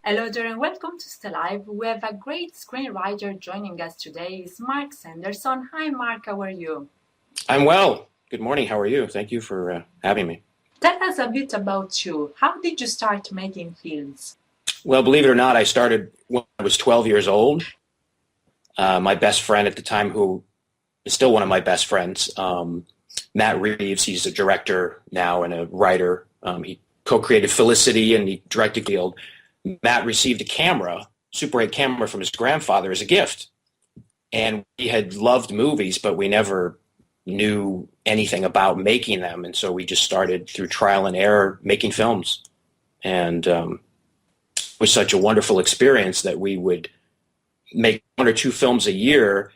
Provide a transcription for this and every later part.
Hello there and welcome to Stay Live. We have a great screenwriter joining us today. It's Mark Sanderson. Hi Mark, how are you? I'm well. Good morning. How are you? Thank you for having me. Tell us a bit about you. How did you start making films? Well, believe it or not, I started when I was 12 years old. My best friend at the time, who is still one of my best friends, Matt Reeves, he's a director now and a writer. He co-created Felicity and he directed Field. Matt received a camera, Super 8 camera from his grandfather as a gift. And we had loved movies, but we never knew anything about making them. And so we just started through trial and error making films. And it was such a wonderful experience that we would make one or two films a year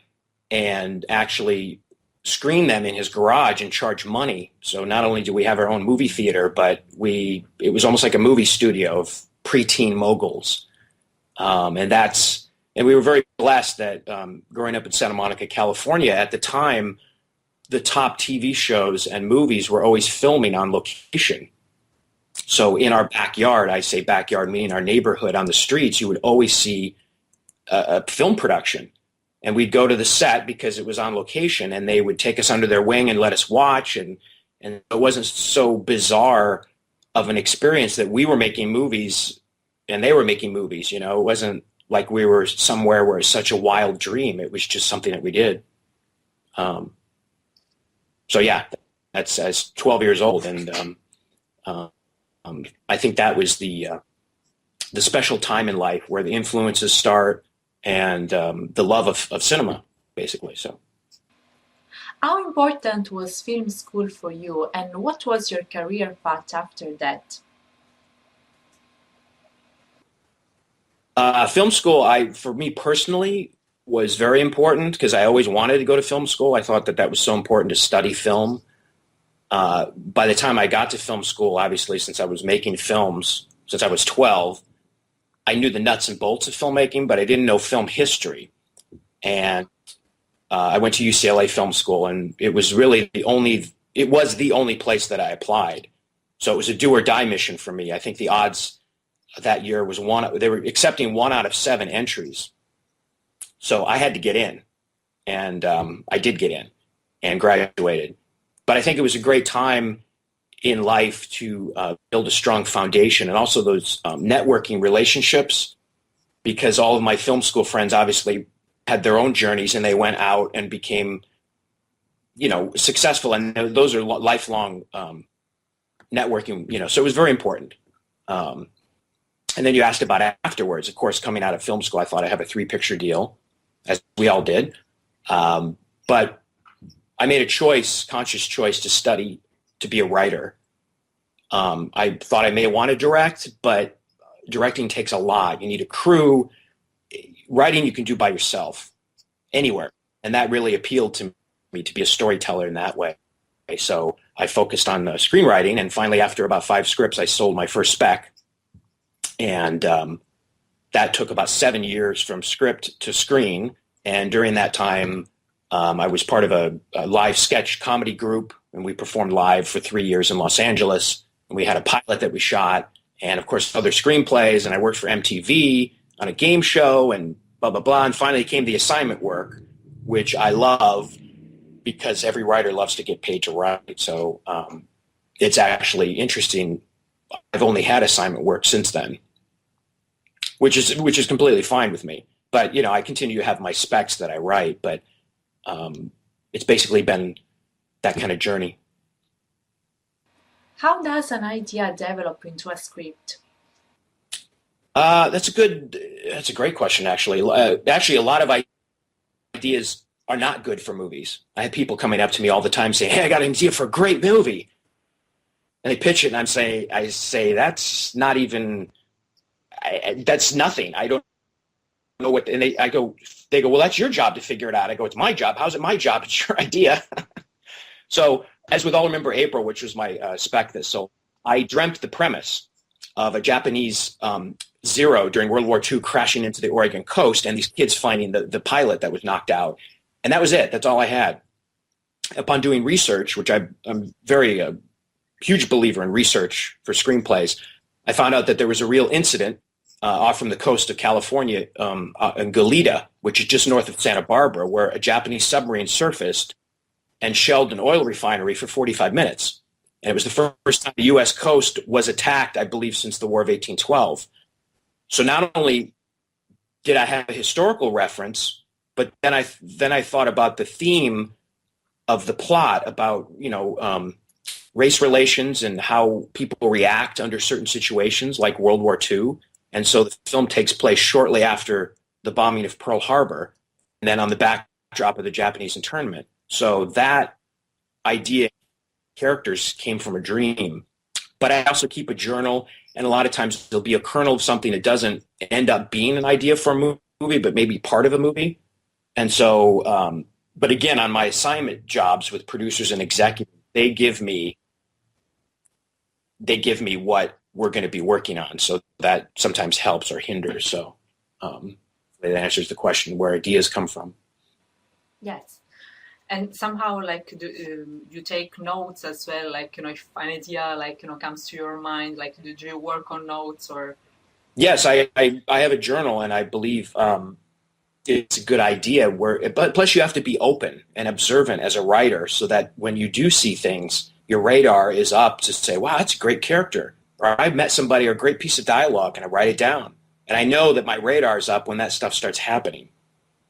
and actually screen them in his garage and charge money. So not only do we have our own movie theater, but it was almost like a movie studio of preteen moguls. And we were very blessed that growing up in Santa Monica, California, at the time, the top TV shows and movies were always filming on location. So in our backyard, I say backyard, meaning our neighborhood on the streets, you would always see a film production. And we'd go to the set because it was on location, and they would take us under their wing and let us watch. And it wasn't so bizarre of an experience that we were making movies and they were making movies. You know, it wasn't like we were somewhere where it's such a wild dream. It was just something that we did. So yeah, that's as 12 years old. And I think that was the special time in life where the influences start and the love of cinema, basically. So, How important was film school for you and what was your career path after that? Film school, for me personally, was very important because I always wanted to go to film school. I thought that was so important to study film. By the time I got to film school, obviously, since I was making films since I was 12, I knew the nuts and bolts of filmmaking, but I didn't know film history. And I went to UCLA Film School, and it was the only place that I applied. So it was a do or die mission for me. I think the odds that year was they were accepting 1 out of 7 entries. So I had to get in, and I did get in and graduated. But I think it was a great time in life to build a strong foundation and also those networking relationships, because all of my film school friends obviously had their own journeys and they went out and became, successful. And those are lifelong networking, so it was very important. And then you asked about afterwards. Of course, coming out of film school, I thought I'd have a 3-picture deal, as we all did. But I made a conscious choice to study to be a writer. I thought I may want to direct, but directing takes a lot. You need a crew. Writing you can do by yourself anywhere. And that really appealed to me, to be a storyteller in that way. So I focused on screenwriting, and finally, after about 5 scripts, I sold my first spec. And that took about 7 years from script to screen. And during that time, I was part of a live sketch comedy group, and we performed live for 3 years in Los Angeles. And we had a pilot that we shot, and of course other screenplays. And I worked for MTV on a game show, and blah blah blah. And finally came the assignment work, which I love because every writer loves to get paid to write. So it's actually interesting. I've only had assignment work since then, which is completely fine with me. But I continue to have my specs that I write, but it's basically been that kind of journey. How does an idea develop into a script? That's a great question, actually. Actually, a lot of ideas are not good for movies. I have people coming up to me all the time saying, "Hey, I got an idea for a great movie." And they pitch it, and I say, that's not even, that's nothing. I don't know what, and they go, well, that's your job to figure it out. I go, it's my job. How's it my job? It's your idea. So as with All Remember April, which was my spec this, so I dreamt the premise of a Japanese Zero during World War II crashing into the Oregon coast, and these kids finding the pilot that was knocked out. And that was it. That's all I had. Upon doing research, which I'm very huge believer in research for screenplays, I found out that there was a real incident off from the coast of California, in Goleta, which is just north of Santa Barbara, where a Japanese submarine surfaced and shelled an oil refinery for 45 minutes. And it was the first time the U.S. coast was attacked, I believe, since the War of 1812. So not only did I have a historical reference, but then I thought about the theme of the plot, about race relations and how people react under certain situations, like World War II. And so the film takes place shortly after the bombing of Pearl Harbor, and then on the backdrop of the Japanese internment. So that idea, characters, came from a dream. But I also keep a journal, and a lot of times there'll be a kernel of something that doesn't end up being an idea for a movie, but maybe part of a movie. And so, but again, on my assignment jobs with producers and executives, they give me what we're going to be working on. So that sometimes helps or hinders. So it answers the question where ideas come from. Yes. And somehow, like, you take notes as well, like, if an idea, like, comes to your mind, like, do you work on notes or? Yes, I have a journal, and I believe it's a good idea. But plus you have to be open and observant as a writer, so that when you do see things, your radar is up to say, wow, that's a great character. Or I met somebody or a great piece of dialogue, and I write it down. And I know that my radar's up when that stuff starts happening.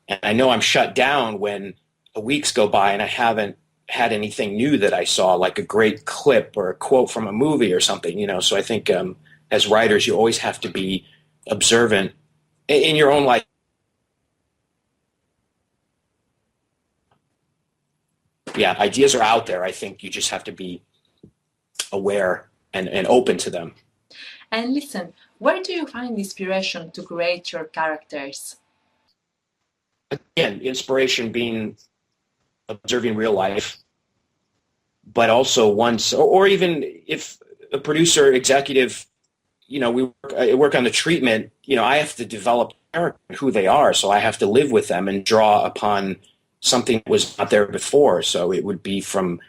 And I know I'm shut down when weeks go by and I haven't had anything new that I saw, like a great clip or a quote from a movie or something, So I think as writers, you always have to be observant in your own life. Yeah, ideas are out there. I think you just have to be aware and open to them. And listen, where do you find inspiration to create your characters? Again, inspiration being observing real life, but also once, or even if a producer, executive, I work on the treatment, I have to develop who they are. So I have to live with them and draw upon something that was not there before. So it would be from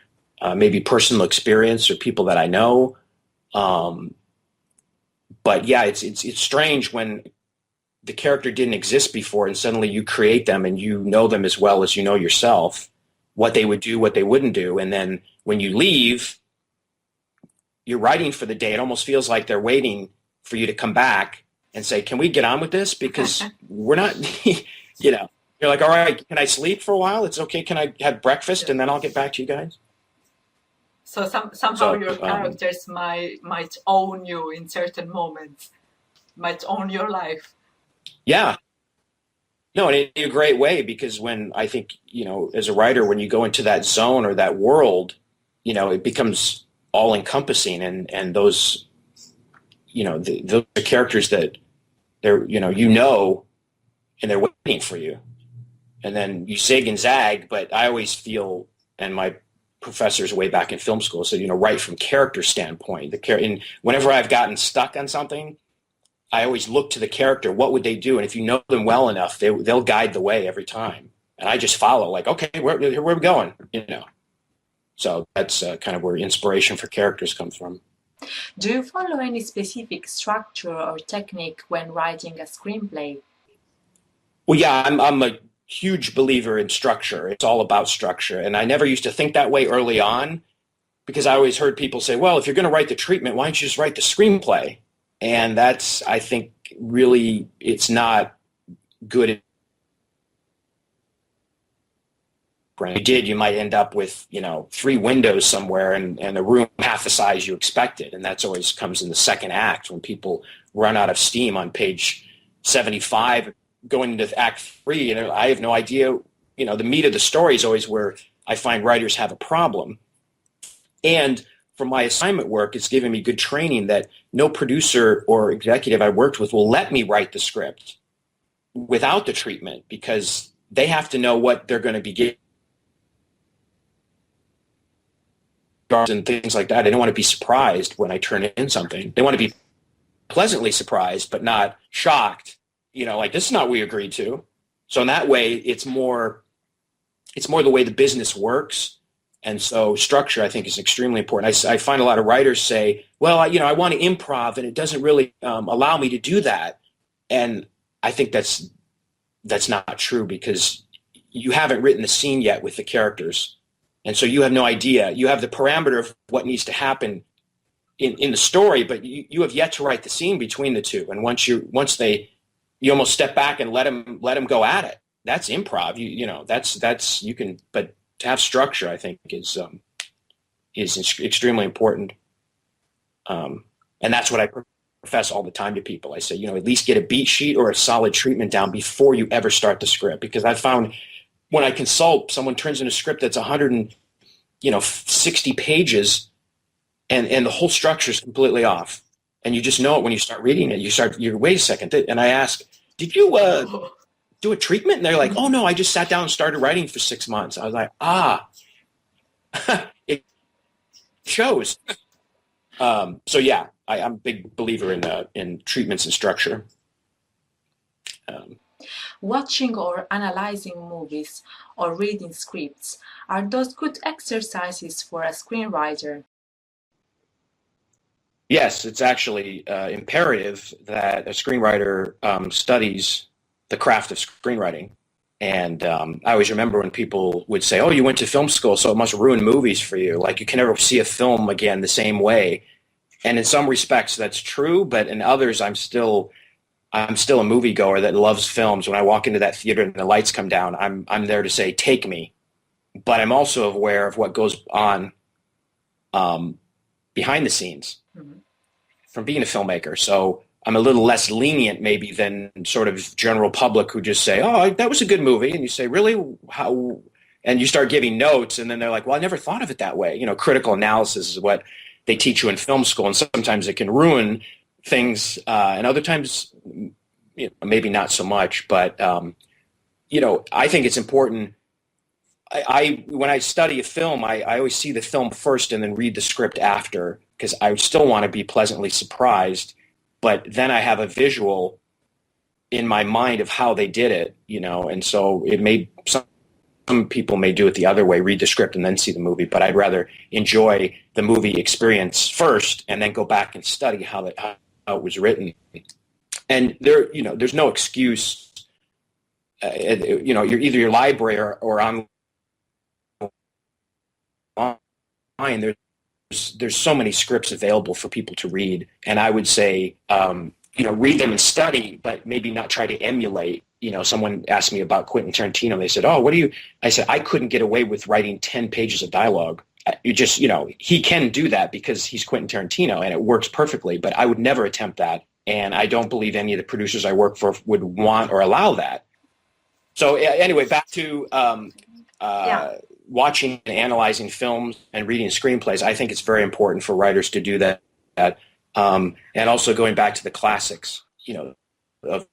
maybe personal experience or people that I know. But yeah, it's strange when the character didn't exist before and suddenly you create them and you know them as well as you know yourself, what they would do, what they wouldn't do. And then when you leave, you're writing for the day. It almost feels like they're waiting for you to come back and say, can we get on with this? Because we're not, you're like, all right, can I sleep for a while? It's okay. Can I have breakfast and then I'll get back to you guys? So somehow your characters might own you in certain moments, might own your life. Yeah. No, in a great way, because when I think, as a writer, when you go into that zone or that world, it becomes all encompassing, and those, those are characters that they're, and they're waiting for you. And then you zig and zag, but I always feel, and my professors way back in film school said, right from character standpoint, and whenever I've gotten stuck on something, I always look to the character. What would they do? And if you know them well enough, they'll guide the way every time. And I just follow, like, okay, where are we going? So that's kind of where inspiration for characters comes from. Do you follow any specific structure or technique when writing a screenplay? Well, yeah, I'm a huge believer in structure. It's all about structure. And I never used to think that way early on, because I always heard people say, well, if you're going to write the treatment, why don't you just write the screenplay? And that's, I think, really, it's not good. If you did, you might end up with, 3 windows somewhere and a room half the size you expected. And that's always comes in the second act when people run out of steam on page 75, going into act 3. And I have no idea, the meat of the story is always where I find writers have a problem. And from my assignment work, it's given me good training that no producer or executive I worked with will let me write the script without the treatment, because they have to know what they're going to be getting and things like that. They don't want to be surprised when I turn in something. They want to be pleasantly surprised, but not shocked. Like, this is not what we agreed to. So in that way, it's more the way the business works. And so structure, I think, is extremely important. I find a lot of writers say, well, I want to improv, and it doesn't really allow me to do that. And I think that's not true, because you haven't written the scene yet with the characters. And so you have no idea. You have the parameter of what needs to happen in the story, but you have yet to write the scene between the two. And you almost step back and let them go at it. That's improv. That's you can. But to have structure, I think, is extremely important. And that's what I profess all the time to people. I say, at least get a beat sheet or a solid treatment down before you ever start the script, because I found when I consult, someone turns in a script that's 160 pages, and the whole structure is completely off, and you just know it when you start reading it. You're wait a second, and I ask, did you do a treatment? And they're like, oh no, I just sat down and started writing for 6 months. I was like, it shows. So yeah, I'm a big believer in treatments and structure. Watching or analyzing movies or reading scripts, are those good exercises for a screenwriter? Yes, it's actually imperative that a screenwriter studies the craft of screenwriting. And I always remember when people would say, oh, you went to film school, so it must ruin movies for you. Like, you can never see a film again the same way. And in some respects, that's true. But in others, I'm still a moviegoer that loves films. When I walk into that theater and the lights come down, I'm there to say, take me. But I'm also aware of what goes on behind the scenes from being a filmmaker. So I'm a little less lenient maybe than sort of general public who just say, oh, that was a good movie. And you say, really? How? And you start giving notes, and then they're like, well, I never thought of it that way. Critical analysis is what they teach you in film school, and sometimes it can ruin things, and other times maybe not so much. But I think it's important. When I study a film, I always see the film first and then read the script after, because I still want to be pleasantly surprised. But then I have a visual in my mind of how they did it, and so some people may do it the other way, read the script and then see the movie. But I'd rather enjoy the movie experience first and then go back and study how it was written. And there's no excuse. You're either your library or online. There's so many scripts available for people to read, and I would say read them and study, but maybe not try to emulate. Someone asked me about Quentin Tarantino. They said, oh, I said, I couldn't get away with writing 10 pages of dialogue. He can do that because he's Quentin Tarantino and it works perfectly, but I would never attempt that. And I don't believe any of the producers I work for would want or allow that. So anyway, back to watching and analyzing films and reading screenplays. I think it's very important for writers to do that. And also going back to the classics,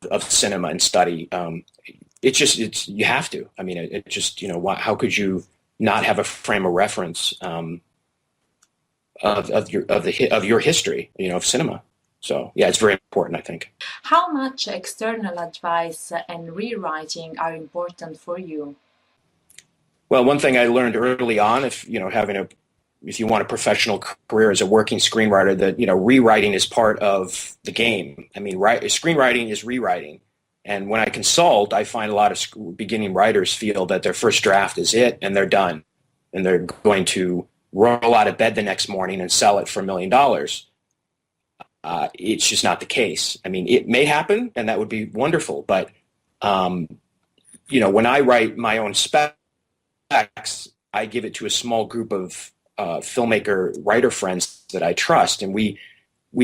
of cinema and study. You have to. I mean, how could you not have a frame of reference of your history, of cinema? So yeah, it's very important, I think. How much external advice and rewriting are important for you? Well, one thing I learned early on, if you want a professional career as a working screenwriter, that rewriting is part of the game. I mean, screenwriting is rewriting. And when I consult, I find a lot of beginning writers feel that their first draft is it and they're done. And they're going to roll out of bed the next morning and sell it for $1 million. It's just not the case. I mean, it may happen and that would be wonderful. But, when I write my own specs, I give it to a small group of filmmaker writer friends that I trust. And we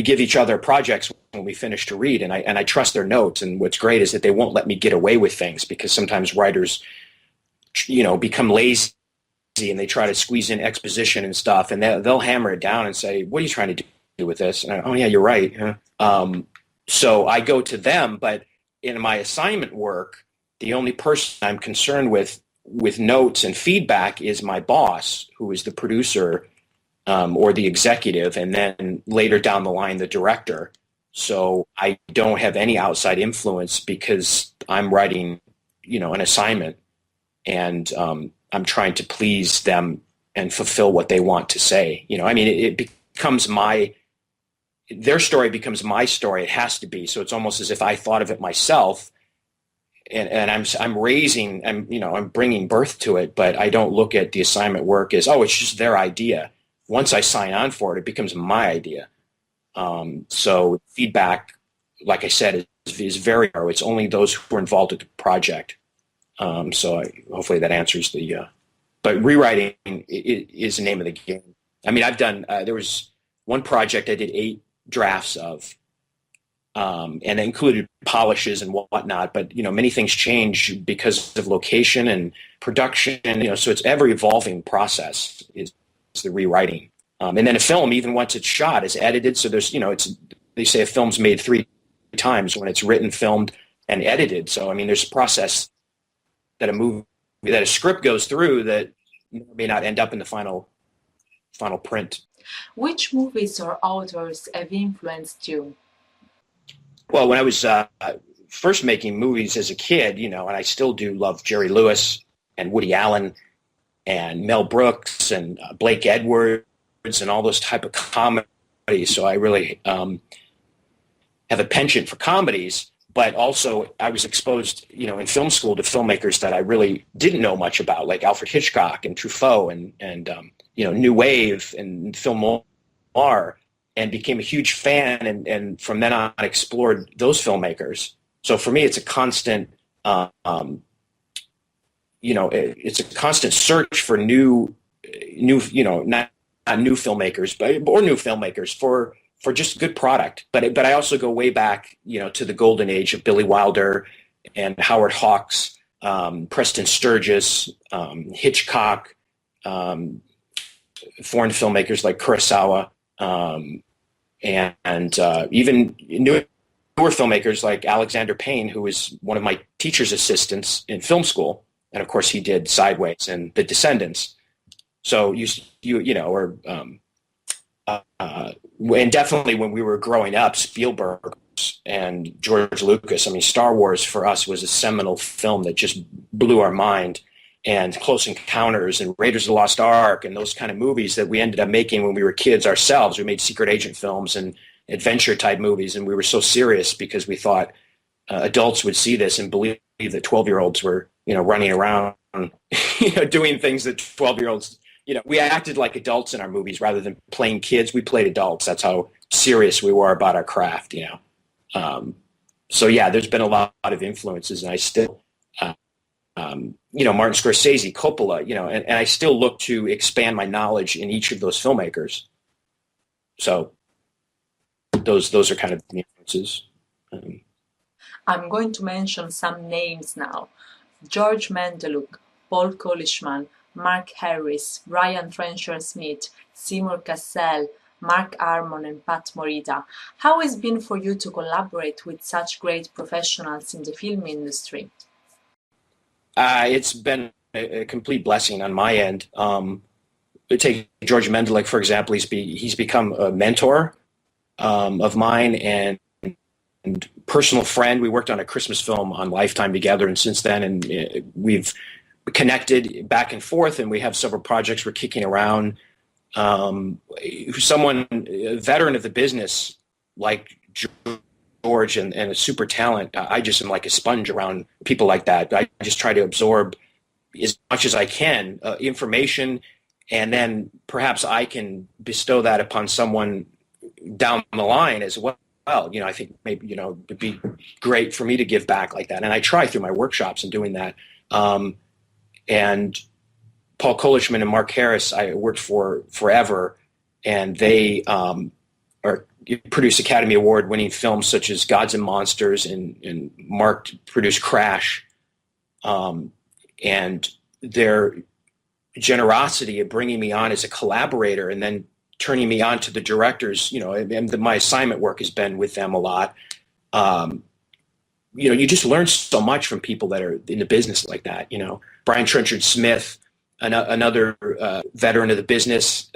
give each other projects when we finish to read, and I trust their notes. And what's great is that they won't let me get away with things, because sometimes writers, become lazy and they try to squeeze in exposition and stuff, and they'll hammer it down and say, what are you trying to do with this? And oh yeah, you're right. So I go to them, but in my assignment work, the only person I'm concerned with notes and feedback is my boss, who is the producer or the executive, and then later down the line, the director. So I don't have any outside influence because I'm writing, an assignment, and I'm trying to please them and fulfill what they want to say. It becomes my their story becomes my story. It has to be. So it's almost as if I thought of it myself, and I'm bringing birth to it, but I don't look at the assignment work as, oh, it's just their idea. Once I sign on for it, it becomes my idea. So feedback, like I said, is very narrow. It's only those who are involved with the project. Hopefully that answers but rewriting is the name of the game. I mean, I've done, there was one project I did 8 drafts of, and it included polishes and whatnot, but, many things change because of location and production, so it's ever evolving process is the rewriting. And then a film, even once it's shot, is edited. So there's, they say a film's made 3 times when it's written, filmed, and edited. So, I mean, there's a process that a script goes through that may not end up in the final print. Which movies or authors have influenced you? Well, when I was first making movies as a kid, and I still do love Jerry Lewis and Woody Allen and Mel Brooks and Blake Edwards and all those type of comedies. So I really have a penchant for comedies, but also I was exposed, in film school to filmmakers that I really didn't know much about, like Alfred Hitchcock and Truffaut and New Wave and film noir, and became a huge fan. And from then on, explored those filmmakers. So for me, it's a constant, it's a constant search for new, not new filmmakers, or new filmmakers for just good product. But I also go way back, to the golden age of Billy Wilder and Howard Hawks, Preston Sturges, Hitchcock, foreign filmmakers like Kurosawa, and even newer filmmakers like Alexander Payne, who was one of my teacher's assistants in film school. And of course he did Sideways and The Descendants. So and definitely when we were growing up, Spielberg and George Lucas. I mean, Star Wars for us was a seminal film that just blew our mind, and Close Encounters and Raiders of the Lost Ark and those kind of movies that we ended up making when we were kids ourselves. We made secret agent films and adventure type movies, and we were so serious because we thought adults would see this and believe that 12-year-olds were, running around, doing things that 12-year-olds, we acted like adults in our movies rather than playing kids. We played adults. That's how serious we were about our craft, So yeah, there's been a lot of influences, and I still, Martin Scorsese, Coppola, and I still look to expand my knowledge in each of those filmmakers. So those are kind of the influences. I'm going to mention some names now. George Mendeluk, Paul Kolishman, Mark Harris, Brian Trencher Smith, Seymour Cassell, Mark Harmon, and Pat Morita. How has it been for you to collaborate with such great professionals in the film industry? It's been a complete blessing on my end. Take George Mendeluk, for example. He's become a mentor of mine and personal friend. We worked on a Christmas film on Lifetime together, and since then, and we've connected back and forth, and we have several projects we're kicking around. Someone, a veteran of the business, like George, and a super talent. I just am like a sponge around people like that. I just try to absorb as much as I can information, and then perhaps I can bestow that upon someone down the line as well. I think maybe, it'd be great for me to give back like that. And I try through my workshops and doing that. And Paul Kolishman and Mark Harris, I worked for forever, and they produce Academy Award winning films such as Gods and Monsters, and Mark produced Crash. And their generosity of bringing me on as a collaborator and then turning me on to the directors, and my assignment work has been with them a lot. You just learn so much from people that are in the business like that. Brian Trenchard Smith, another veteran of the business,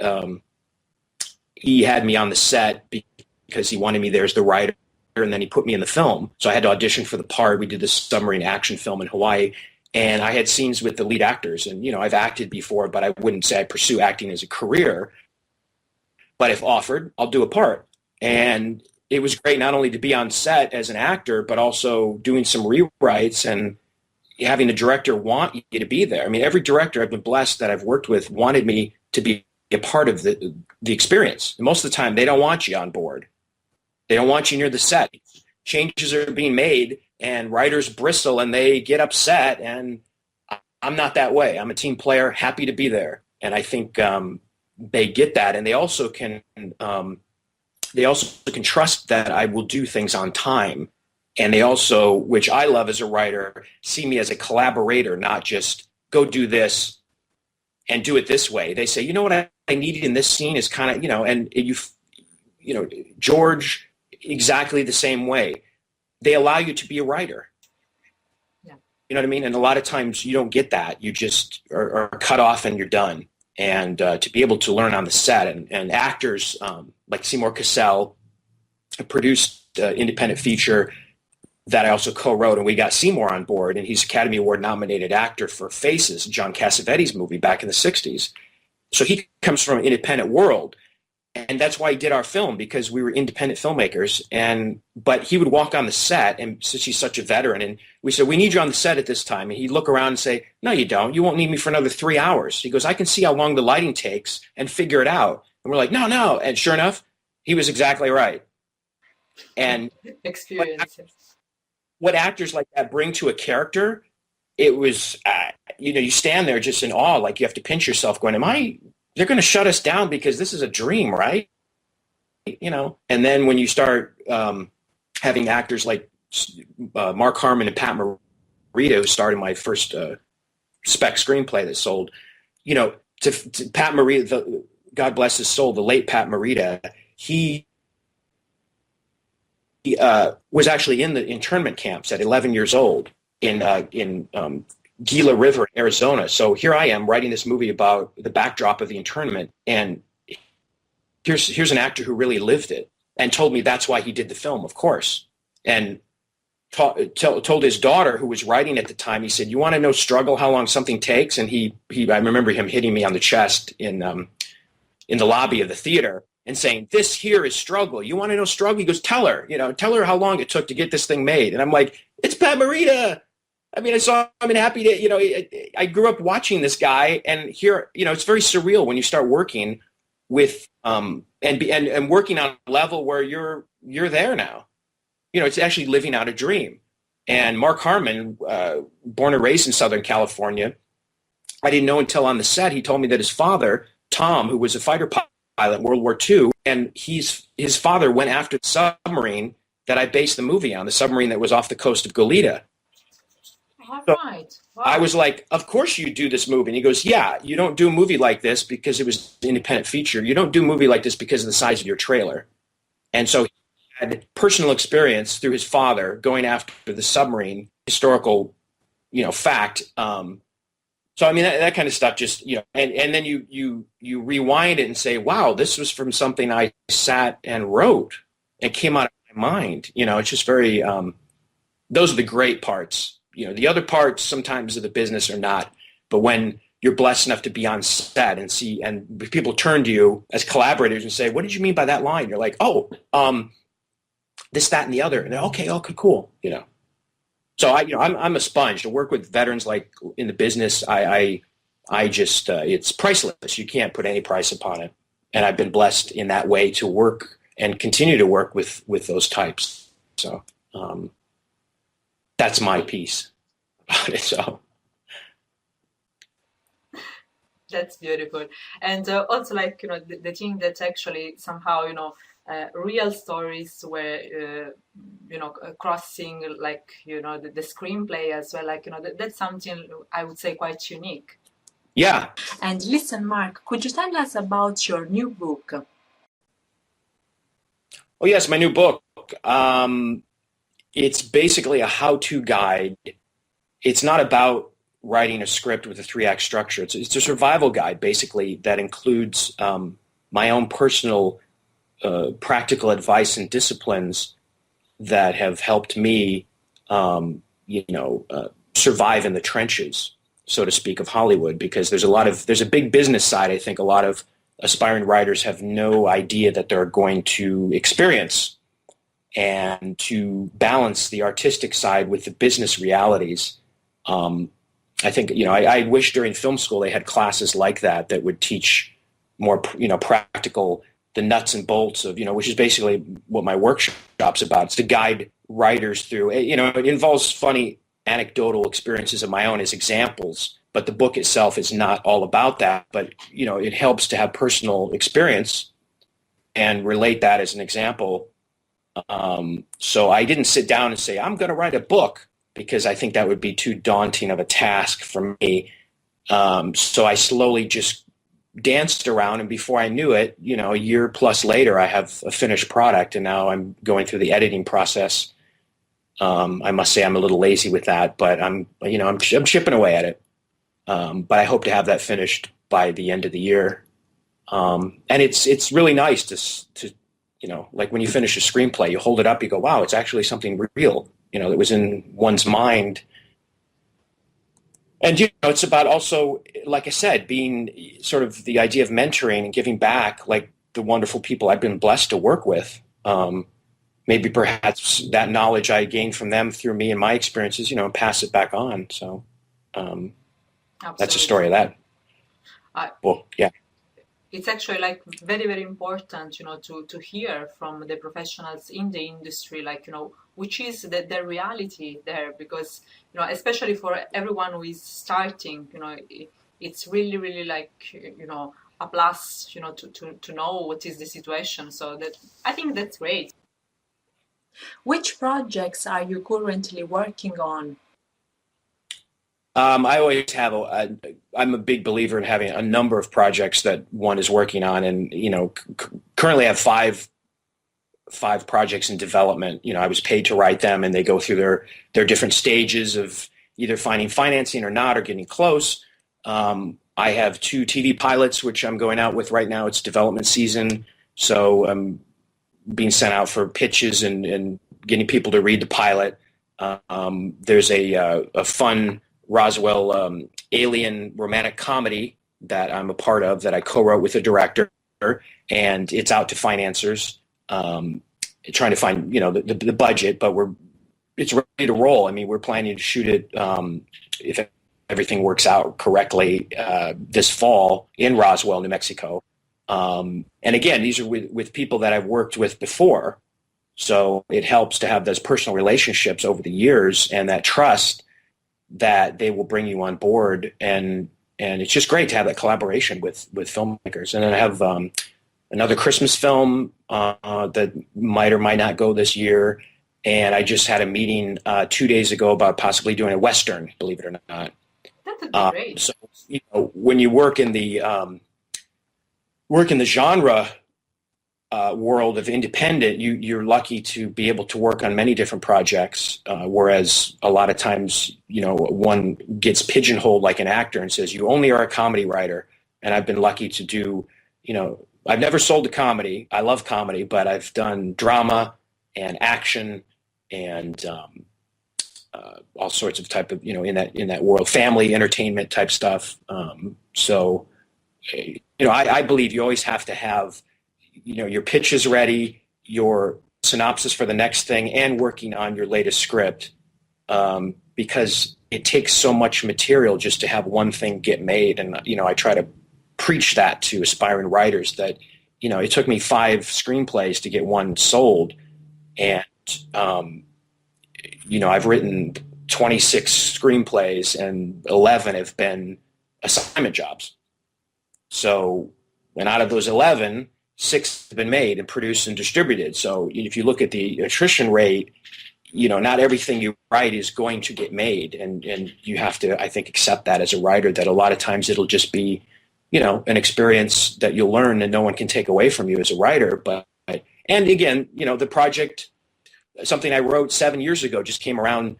he had me on the set because he wanted me there as the writer, and then he put me in the film. So I had to audition for the part. We did this submarine action film in Hawaii, and I had scenes with the lead actors. And, I've acted before, but I wouldn't say I pursue acting as a career. But if offered, I'll do a part. And it was great not only to be on set as an actor, but also doing some rewrites and having the director want you to be there. I mean, every director I've been blessed that I've worked with wanted me to be a part of the experience. And most of the time, they don't want you on board. They don't want you near the set. Changes are being made, and writers bristle, and they get upset. And I'm not that way. I'm a team player, happy to be there. And I think they get that, and they also can trust that I will do things on time. And they also, which I love as a writer, see me as a collaborator, not just go do this and do it this way. They say, you know what I needed in this scene is kind of, and George, exactly the same way. They allow you to be a writer. Yeah. You know what I mean? And a lot of times you don't get that. You just are cut off and you're done. And to be able to learn on the set and actors like Seymour Cassel produced independent feature that I also co-wrote, and we got Seymour on board, and he's Academy Award nominated actor for Faces, John Cassavetes movie back in the 60s. So he comes from an independent world, and that's why he did our film, because we were independent filmmakers. But he would walk on the set, and since he's such a veteran, and we said, we need you on the set at this time. And he'd look around and say, no, you don't. You won't need me for another 3 hours. He goes, I can see how long the lighting takes and figure it out. And we're like, no. And sure enough, he was exactly right. And experiences. What actors like that bring to a character, it was, you stand there just in awe, like you have to pinch yourself going, they're going to shut us down because this is a dream, right? And then when you start having actors like Mark Harmon and Pat Morita, who starred in my first spec screenplay that sold, to Pat Morita, God bless his soul, the late Pat Morita, he was actually in the internment camps at 11 years old in Gila River, Arizona. So here I am writing this movie about the backdrop of the internment, and here's an actor who really lived it and told me that's why he did the film, of course. And told his daughter, who was writing at the time, he said, you want to know struggle, how long something takes? And I remember him hitting me on the chest in the lobby of the theater and saying, this here is struggle. You want to know struggle? He goes, tell her how long it took to get this thing made. And I'm like, it's Pat Morita. I mean, happy to, I grew up watching this guy, and here, it's very surreal when you start working with, and working on a level where you're there now. It's actually living out a dream. And Mark Harmon, born and raised in Southern California, I didn't know until on the set, he told me that his father, Tom, who was a fighter pilot in World War II, and his father went after the submarine that I based the movie on, the submarine that was off the coast of Goleta. So right. Wow. I was like, of course you do this movie. And he goes, yeah, you don't do a movie like this because it was an independent feature. You don't do a movie like this because of the size of your trailer. And so he had personal experience through his father going after the submarine, historical, fact. So, I mean, that kind of stuff just, and then you rewind it and say, wow, this was from something I sat and wrote and came out of my mind. It's just very, those are the great parts. The other parts sometimes of the business are not, but when you're blessed enough to be on set and see, and people turn to you as collaborators and say, what did you mean by that line? You're like, this, that, and the other. And they're okay, cool. So I'm a sponge to work with veterans like in the business. I just, it's priceless. You can't put any price upon it. And I've been blessed in that way to work and continue to work with those types. So, that's my piece about it. So that's beautiful. And also, like, the thing that actually somehow, real stories were, crossing, like, the screenplay as well. Like, that's something I would say quite unique. Yeah. And listen, Mark, could you tell us about your new book? Oh, yes, my new book. It's basically a how-to guide. It's not about writing a script with a 3-act structure. It's a survival guide, basically, that includes my own personal practical advice and disciplines that have helped me, survive in the trenches, so to speak, of Hollywood. Because there's a big business side. I think a lot of aspiring writers have no idea that they're going to experience, and to balance the artistic side with the business realities. I think, I wish during film school they had classes like that that would teach more, practical, the nuts and bolts of, which is basically what my workshop's about. It's to guide writers through, it involves funny anecdotal experiences of my own as examples, but the book itself is not all about that. But, it helps to have personal experience and relate that as an example. So I didn't sit down and say, I'm going to write a book, because I think that would be too daunting of a task for me. So I slowly just danced around, and before I knew it, a year plus later, I have a finished product, and now I'm going through the editing process. I must say I'm a little lazy with that, but I'm chipping away at it. But I hope to have that finished by the end of the year. And it's really nice to like when you finish a screenplay, you hold it up, you go, wow, it's actually something real, that was in one's mind. And, it's about also, like I said, being sort of the idea of mentoring and giving back, like the wonderful people I've been blessed to work with. Maybe perhaps that knowledge I gained from them through me and my experiences, and pass it back on. So that's a story of that. Well, yeah. It's actually like very, very important, to hear from the professionals in the industry, like, which is the reality there, because, especially for everyone who is starting, it's really, really like, a plus, to know what is the situation. So that, I think that's great. Which projects are you currently working on? I always have I'm a big believer in having a number of projects that one is working on, and currently I have five projects in development. I was paid to write them, and they go through their different stages of either finding financing or not, or getting close. I have 2 TV pilots which I'm going out with right now. It's development season, so I'm being sent out for pitches and getting people to read the pilot. There's a fun Roswell alien romantic comedy that I'm a part of, that I co-wrote with a director, and it's out to financiers, trying to find the budget, but it's ready to roll. I mean, we're planning to shoot it, if everything works out correctly, this fall in Roswell, New Mexico. And again, these are with people that I've worked with before, so it helps to have those personal relationships over the years and that trust that they will bring you on board, and it's just great to have that collaboration with filmmakers. And then I have another Christmas film that might or might not go this year, and I just had a meeting 2 days ago about possibly doing a Western, believe it or not. That would be great. So when you work in the genre world of independent, you're lucky to be able to work on many different projects, whereas a lot of times, one gets pigeonholed like an actor and says, you only are a comedy writer. And I've been lucky to do, I've never sold a comedy. I love comedy, but I've done drama and action and all sorts of type of, in that world, family entertainment type stuff. So, I believe you always have to have, your pitch is ready, your synopsis for the next thing, and working on your latest script, because it takes so much material just to have one thing get made. And, I try to preach that to aspiring writers that, it took me 5 screenplays to get one sold. And, I've written 26 screenplays and 11 have been assignment jobs. So, and out of those 11, 6 have been made and produced and distributed. So if you look at the attrition rate, not everything you write is going to get made. And you have to, I think, accept that as a writer, that a lot of times it'll just be, an experience that you'll learn and no one can take away from you as a writer. And again, the project, something I wrote 7 years ago, just came around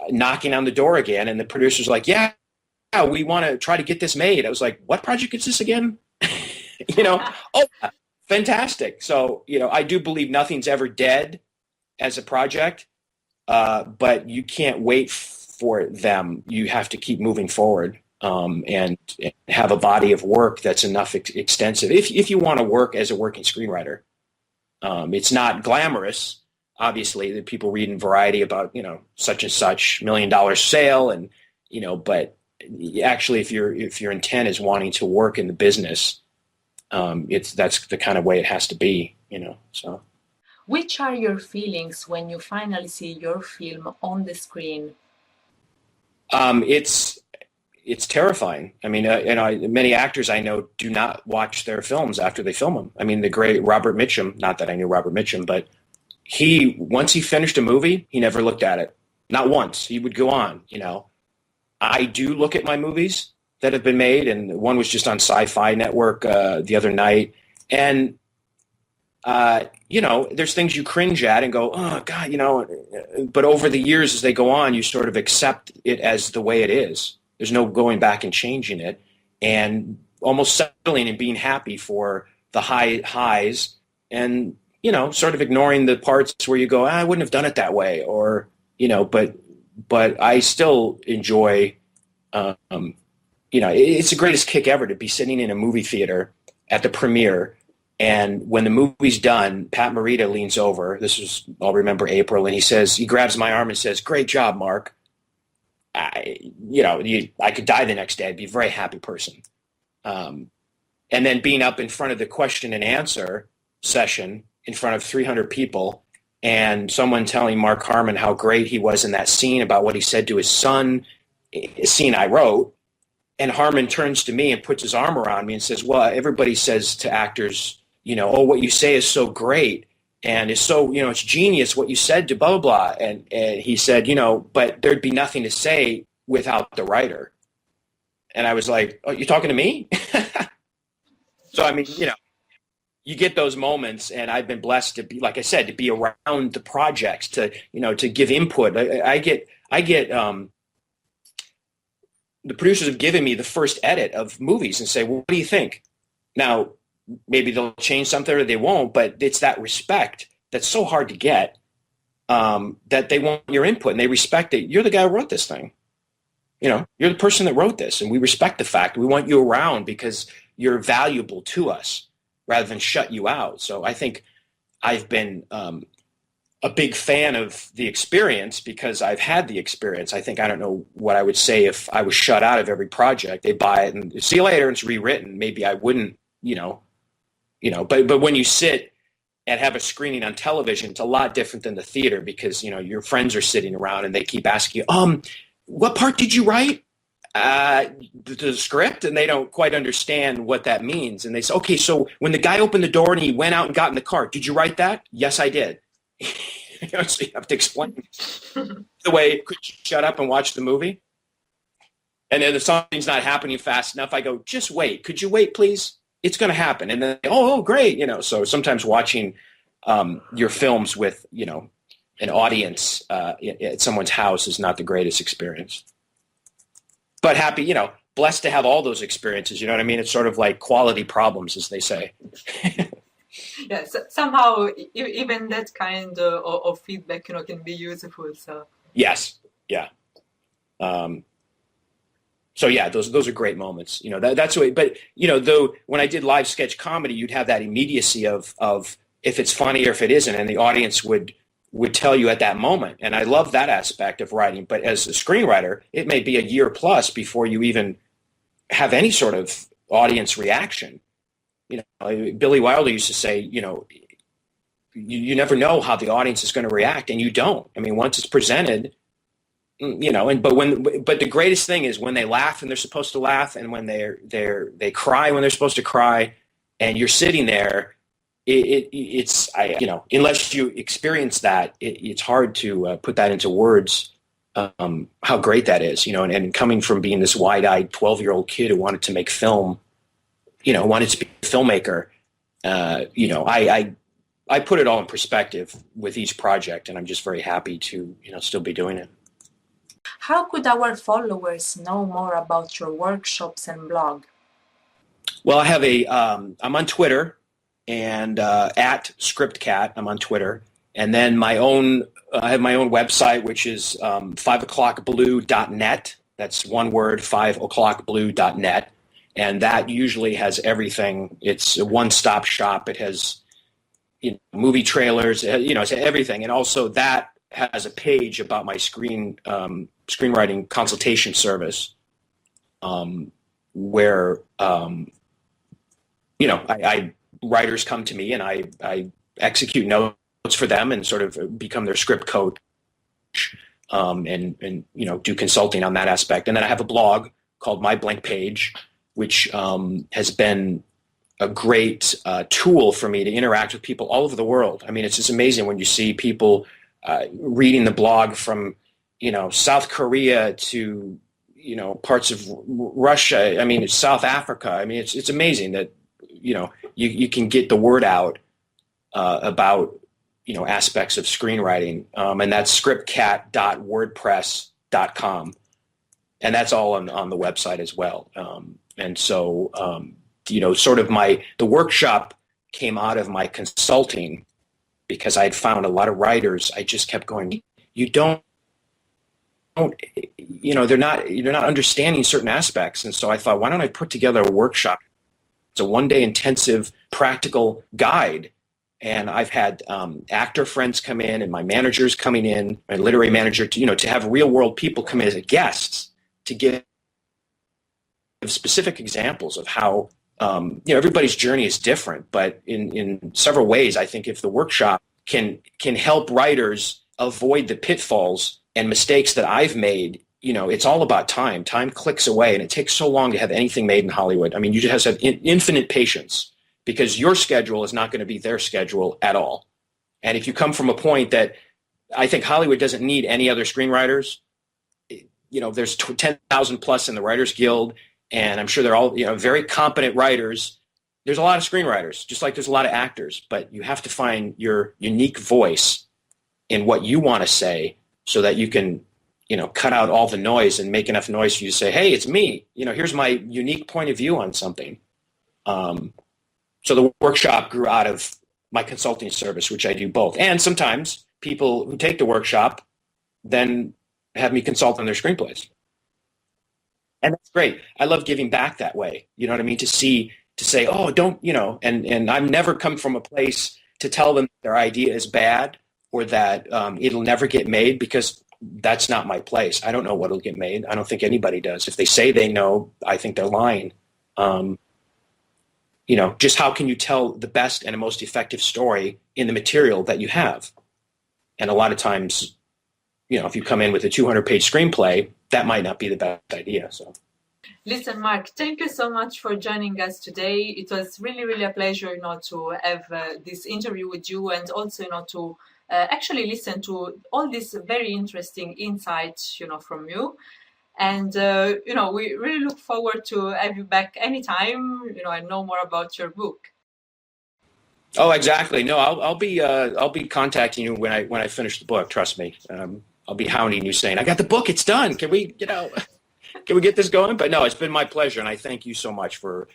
knocking on the door again. And the producer's like, yeah, we want to try to get this made. I was like, what project is this again? Oh, fantastic. So, I do believe nothing's ever dead as a project, but you can't wait for them. You have to keep moving forward. and have a body of work that's enough extensive. If you want to work as a working screenwriter, it's not glamorous. Obviously, that people read in Variety about, such and such $1 million sale, and but actually, if your intent is wanting to work in the business, that's the kind of way it has to be. So. Which are your feelings when you finally see your film on the screen? It's terrifying. I mean, many actors I know do not watch their films after they film them. I mean, the great Robert Mitchum, not that I knew Robert Mitchum, but once he finished a movie, he never looked at it. Not once. He would go on, I do look at my movies that have been made, and one was just on Sci-Fi Network the other night. And, there's things you cringe at and go, oh, God, but over the years as they go on, you sort of accept it as the way it is. There's no going back and changing it, and almost settling and being happy for the highs and, sort of ignoring the parts where you go, I wouldn't have done it that way, or, but I still enjoy, it's the greatest kick ever to be sitting in a movie theater at the premiere. And when the movie's done, Pat Morita leans over. I'll remember April, and he grabs my arm and says, "Great job, Mark." I could die the next day. I'd be a very happy person. And then being up in front of the question and answer session in front of 300 people, and someone telling Mark Harmon how great he was in that scene about what he said to his son, a scene I wrote, and Harmon turns to me and puts his arm around me and says, well, everybody says to actors, oh, what you say is so great, and it's so, it's genius what you said to blah, blah, blah. And he said, but there'd be nothing to say without the writer. And I was like, oh, you're talking to me? So, I mean, you get those moments, and I've been blessed to be, like I said, to be around the projects, to give input. I get the producers have given me the first edit of movies and say, well, what do you think? Now, maybe they'll change something or they won't, but it's that respect that's so hard to get, that they want your input, and they respect that you're the guy who wrote this thing. You're the person that wrote this, and we respect the fact. We want you around because you're valuable to us rather than shut you out. So I think I've been a big fan of the experience because I've had the experience. I don't know what I would say if I was shut out of every project. They buy it and see you later, and it's rewritten. Maybe I wouldn't, but when you sit and have a screening on television, it's a lot different than the theater because, your friends are sitting around and they keep asking you, what part did you write? The script, and they don't quite understand what that means. And they say, okay, so when the guy opened the door and he went out and got in the car, did you write that? Yes, I did. So you have to explain the way, could you shut up and watch the movie? And then if something's not happening fast enough, I go, just wait. Could you wait, please? It's going to happen. And then, oh, great. So sometimes watching your films with, an audience at someone's house is not the greatest experience. But happy, blessed to have all those experiences. You know what I mean? It's sort of like quality problems, as they say. Yeah, so somehow even that kind of feedback, can be useful. So yes, yeah. So yeah, those are great moments. That's the way. But though when I did live sketch comedy, you'd have that immediacy of if it's funny or if it isn't, and the audience would tell you at that moment. And I love that aspect of writing. But as a screenwriter, it may be a year plus before you even have any sort of audience reaction. Billy Wilder used to say, you never know how the audience is going to react, and you don't. I mean, once it's presented, but the greatest thing is when they laugh and they're supposed to laugh, and when they cry when they're supposed to cry, and you're sitting there. It's unless you experience that, it's hard to put that into words. How great that is, and coming from being this wide-eyed 12-year-old kid who wanted to make film, wanted to be a filmmaker. I put it all in perspective with each project, and I'm just very happy to, still be doing it. How could our followers know more about your workshops and blog? Well, I have I'm on Twitter, and at ScriptCat, I'm on Twitter. And then I have my own website, which is 5o'clockblue.net. That's one word, 5o'clockblue.net. And that usually has everything. It's a one-stop shop. It has movie trailers, it's everything. And also that has a page about my screenwriting consultation service, where writers come to me and I execute notes for them and sort of become their script coach, and do consulting on that aspect. And then I have a blog called My Blank Page, which has been a great tool for me to interact with people all over the world. I mean, it's just amazing when you see people reading the blog from, South Korea to, parts of Russia. I mean, it's South Africa. I mean, it's amazing that, you can get the word out about, aspects of screenwriting. And that's scriptcat.wordpress.com. And that's all on the website as well. And so, sort of the workshop came out of my consulting, because I had found a lot of writers. I just kept going, you're not understanding certain aspects. And so I thought, why don't I put together a workshop? It's a one-day intensive practical guide. And I've had actor friends come in, and my managers coming in, my literary manager, to have real world people come in as guests to give specific examples of how, everybody's journey is different, but in several ways, I think if the workshop can help writers avoid the pitfalls and mistakes that I've made, it's all about time. Time clicks away, and it takes so long to have anything made in Hollywood. I mean, you just have to have infinite patience, because your schedule is not going to be their schedule at all. And if you come from a point that I think Hollywood doesn't need any other screenwriters, there's 10,000 plus in the Writers Guild, and I'm sure they're all, very competent writers. There's a lot of screenwriters, just like there's a lot of actors, but you have to find your unique voice in what you want to say so that you can, cut out all the noise and make enough noise for you to say, hey, it's me. Here's my unique point of view on something. So the workshop grew out of my consulting service, which I do both. And sometimes people who take the workshop then have me consult on their screenplays. And that's great. I love giving back that way. You know what I mean? To say, oh, don't, and I've never come from a place to tell them their idea is bad or that it'll never get made, because that's not my place. I don't know what'll get made. I don't think anybody does. If they say they know, I think they're lying. Just how can you tell the best and the most effective story in the material that you have? And a lot of times, if you come in with a 200-page screenplay, that might not be the best idea. So, listen, Mark, thank you so much for joining us today. It was really, really a pleasure, to have this interview with you, and also, to actually listen to all these very interesting insights, from you. And, we really look forward to have you back anytime, and know more about your book. Oh, exactly. No, I'll be contacting you when I finish the book. Trust me. I'll be hounding you saying, I got the book. It's done. Can we get this going? But no, it's been my pleasure. And I thank you so much for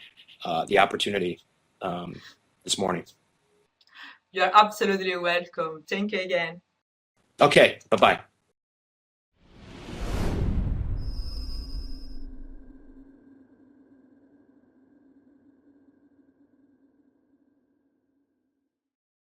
the opportunity this morning. You're absolutely welcome. Thank you again. Okay. Bye-bye.